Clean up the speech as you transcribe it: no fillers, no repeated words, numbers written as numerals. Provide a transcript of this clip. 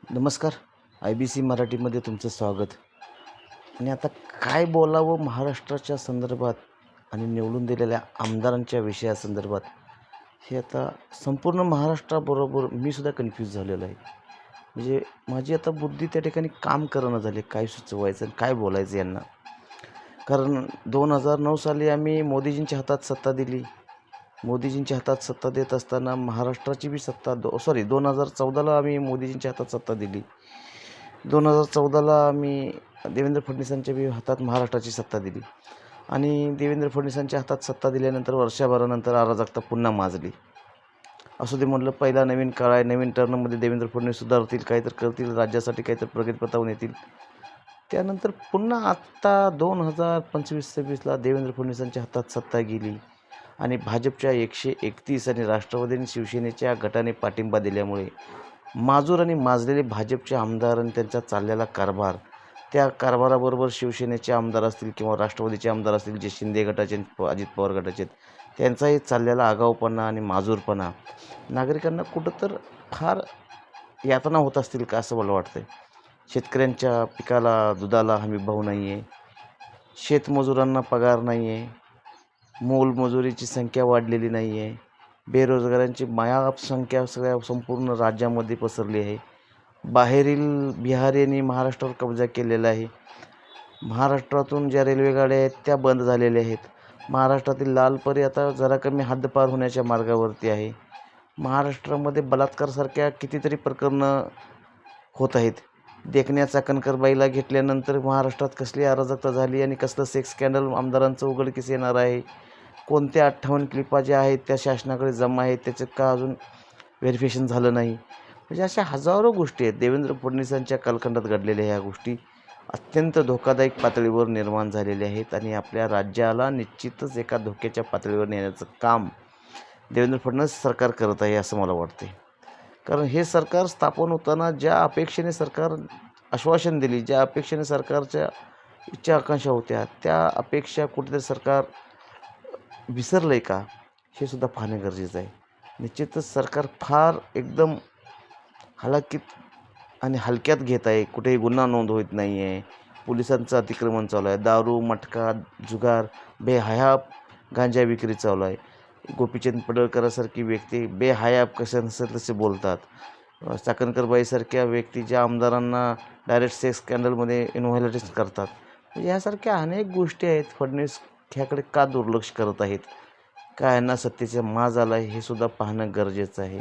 नमस्कार. IBC मराठीमध्ये तुमचं स्वागत. आणि आता काय बोलावं महाराष्ट्राच्या संदर्भात आणि निवडून दिलेल्या आमदारांच्या विषयासंदर्भात, हे आता संपूर्ण महाराष्ट्राबरोबर मी सुद्धा कन्फ्यूज झालेलो आहे. म्हणजे माझी आता बुद्धी त्या ठिकाणी काम करेना झाली. काय सुचवायचं आणि काय बोलायचं यांना. कारण 2009 साली आम्ही मोदीजींच्या हातात सत्ता दिली. मोदीजींच्या हातात सत्ता देत असताना महाराष्ट्राची बी सत्ता 2014ला आम्ही मोदीजींच्या हातात सत्ता दिली. 2014ला आम्ही देवेंद्र फडणवीसांच्या बी हातात महाराष्ट्राची सत्ता दिली. आणि देवेंद्र फडणवीसांच्या हातात सत्ता दिल्यानंतर वर्षभरानंतर अराजकता पुन्हा माजली. असू दे म्हटलं, पहिला नवीन काळ आहे, नवीन टर्नमध्ये देवेंद्र फडणवीस सुधारतील, काहीतरी करतील, राज्यासाठी काहीतरी प्रगतीपथावरून येतील. त्यानंतर पुन्हा आत्ता 2025-26ला देवेंद्र फडणवीसांच्या हातात सत्ता गेली आणि भाजपच्या 131 आणि राष्ट्रवादी आणि शिवसेनेच्या गटाने पाठिंबा दिल्यामुळे माजूर आणि माजलेले भाजपचे आमदार आणि त्यांचा चाललेला कारभार, त्या कारभाराबरोबर शिवसेनेचे आमदार असतील किंवा राष्ट्रवादीचे आमदार असतील, जे शिंदे गटाचे अजित पवार गटाचे आहेत, त्यांचाही चाललेला आगाऊपणा आणि माजूरपणा नागरिकांना कुठं तर फार यातना होत असतील का, असं मला वाटतं. शेतकऱ्यांच्या पिकाला, दुधाला हमीभाव नाही आहे, शेतमजुरांना पगार नाही आहे, मोलमजुरीची संख्या वाढलेली नाही आहे, बेरोजगारांची मायाप संख्या सगळ्या संपूर्ण राज्यामध्ये पसरली आहे. बाहेरील बिहारींनी महाराष्ट्रावर कब्जा केलेला आहे. महाराष्ट्रातून ज्या रेल्वेगाड्या आहेत त्या बंद झालेल्या आहेत. महाराष्ट्रातील लालपरी आता जरा कमी हद्दपार होण्याच्या मार्गावरती आहे. महाराष्ट्रामध्ये बलात्कारसारख्या कितीतरी प्रकरणं होत आहेत. देखण्या चाकणकरबाईला घेतल्यानंतर महाराष्ट्रात कसली अराजकता झाली आणि कसलं सेक्स स्कॅन्डल आमदारांचं उघडकीस येणार आहे. कोणत्या 58 क्लिपा ज्या आहेत त्या शासनाकडे जमा आहेत, त्याचं का अजून व्हेरिफिकेशन झालं नाही. म्हणजे अशा हजारो गोष्टी आहेत. देवेंद्र फडणवीसांच्या कालखंडात घडलेल्या ह्या गोष्टी अत्यंत धोकादायक पातळीवर निर्माण झालेल्या आहेत आणि आपल्या राज्याला निश्चितच एका धोक्याच्या पातळीवर नेण्याचं काम देवेंद्र फडणवीस सरकार करत आहे, असं मला वाटते. कारण हे सरकार स्थापन होताना ज्या अपेक्षेने सरकार आश्वासन दिली, ज्या अपेक्षेने सरकारच्या इच्छा आकांक्षा होत्या, त्या अपेक्षा कुठेतरी सरकार विसरलं आहे का, हे सुद्धा पाहणं गरजेचं आहे. निश्चितच सरकार फार एकदम हलाखीत आणि हलक्यात घेत आहे. कुठेही गुन्हा नोंद होत नाही आहे. पोलिसांचं अतिक्रमण चालू आहे. दारू, मटका, जुगार, बेहयाप गांजा विक्री चालू आहे. गोपीचंद पडळकरांसारखी व्यक्ती बेहयाप कसे नसेल तसे बोलतात. चाकणकरबाईसारख्या व्यक्ती ज्या आमदारांना डायरेक्ट सेक्स स्कॅन्डलमध्ये इन्व्हॉल्व्ह करतात. यासारख्या अनेक गोष्टी आहेत. फडणवीस ह्याकडे का दुर्लक्ष करत आहेत, का यांना सत्तेचा माज आला आहे, हे सुद्धा पाहणं गरजेचं आहे.